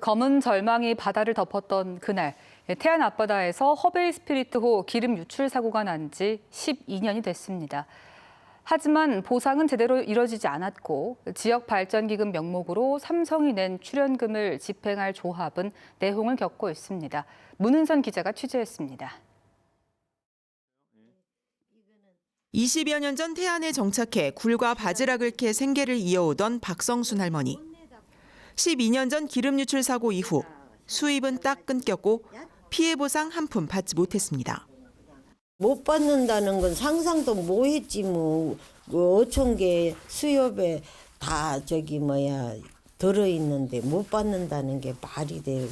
검은 절망이 바다를 덮었던 그날, 태안 앞바다에서 허베이 스피리트호 기름 유출 사고가 난 지 12년이 됐습니다. 하지만 보상은 제대로 이뤄지지 않았고 지역발전기금 명목으로 삼성이 낸 출연금을 집행할 조합은 내홍을 겪고 있습니다. 문은선 기자가 취재했습니다. 20여 년 전 태안에 정착해 굴과 바지락을 캐 생계를 이어오던 박성순 할머니. 12년 전 기름 유출 사고 이후 수입은 딱 끊겼고 피해 보상 한 푼 받지 못했습니다. 못 받는다는 건 상상도 못 했지 뭐. 5천 개 수협에 다 들어있는데 못 받는다는 게 말이 돼요.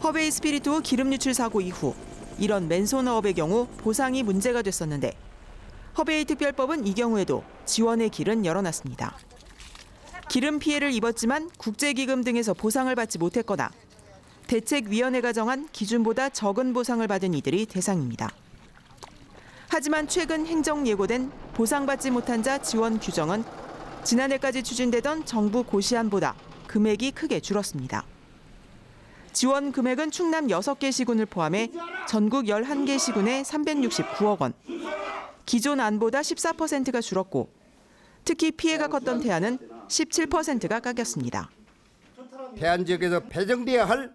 허베이 스피리트호 기름 유출 사고 이후 이런 맨손어업의 경우 보상이 문제가 됐었는데 허베이 특별법은 이 경우에도 지원의 길은 열어놨습니다. 기름 피해를 입었지만 국제기금 등에서 보상을 받지 못했거나 대책위원회가 정한 기준보다 적은 보상을 받은 이들이 대상입니다. 하지만 최근 행정 예고된 보상받지 못한 자 지원 규정은 지난해까지 추진되던 정부 고시안보다 금액이 크게 줄었습니다. 지원 금액은 충남 6개 시군을 포함해 전국 11개 시군에 369억 원. 기존 안보다 14%가 줄었고 특히 피해가 컸던 태안은 17%가 깎였습니다. 태안 지역에서 배정돼야 할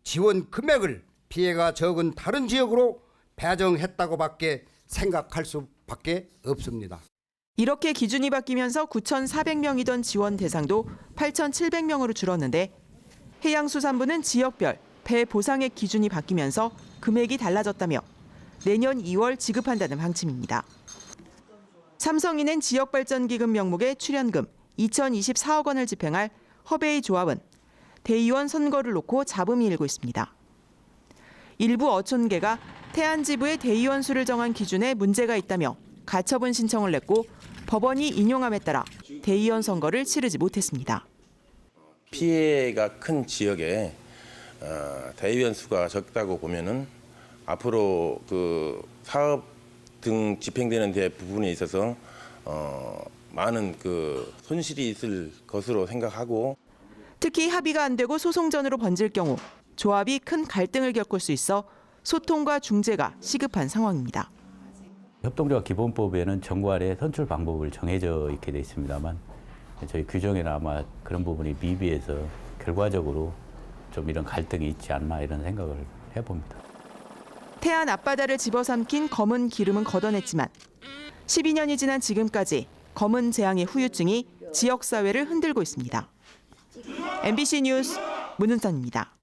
지원 금액을 피해가 적은 다른 지역으로 배정했다고밖에 생각할 수밖에 없습니다. 이렇게 기준이 바뀌면서 9,400명이던 지원 대상도 8,700명으로 줄었는데 해양수산부는 지역별 배 보상액 기준이 바뀌면서 금액이 달라졌다며 내년 2월 지급한다는 방침입니다. 삼성이 낸 지역발전기금 명목의 출연금 2,024억 원을 집행할 허베이 조합은 대의원 선거를 놓고 잡음이 일고 있습니다. 일부 어촌계가 태안 지부의 대의원 수를 정한 기준에 문제가 있다며 가처분 신청을 냈고 법원이 인용함에 따라 대의원 선거를 치르지 못했습니다. 피해가 큰 지역에 대의원 수가 적다고 보면은 앞으로 그 사업 등 집행되는 데 부분에 있어서 많은 그 손실이 있을 것으로 생각하고 특히 합의가 안 되고 소송전으로 번질 경우 조합이 큰 갈등을 겪을 수 있어 소통과 중재가 시급한 상황입니다. 협동조합 기본법에는 정관의 선출 방법을 정해져 있게 돼 있습니다만 저희 규정에는 아마 그런 부분이 미비해서 결과적으로 좀 이런 갈등이 있지 않나 이런 생각을 해봅니다. 태안 앞바다를 집어삼킨 검은 기름은 걷어냈지만 12년이 지난 지금까지 검은 재앙의 후유증이 지역사회를 흔들고 있습니다. MBC 뉴스 문은선입니다.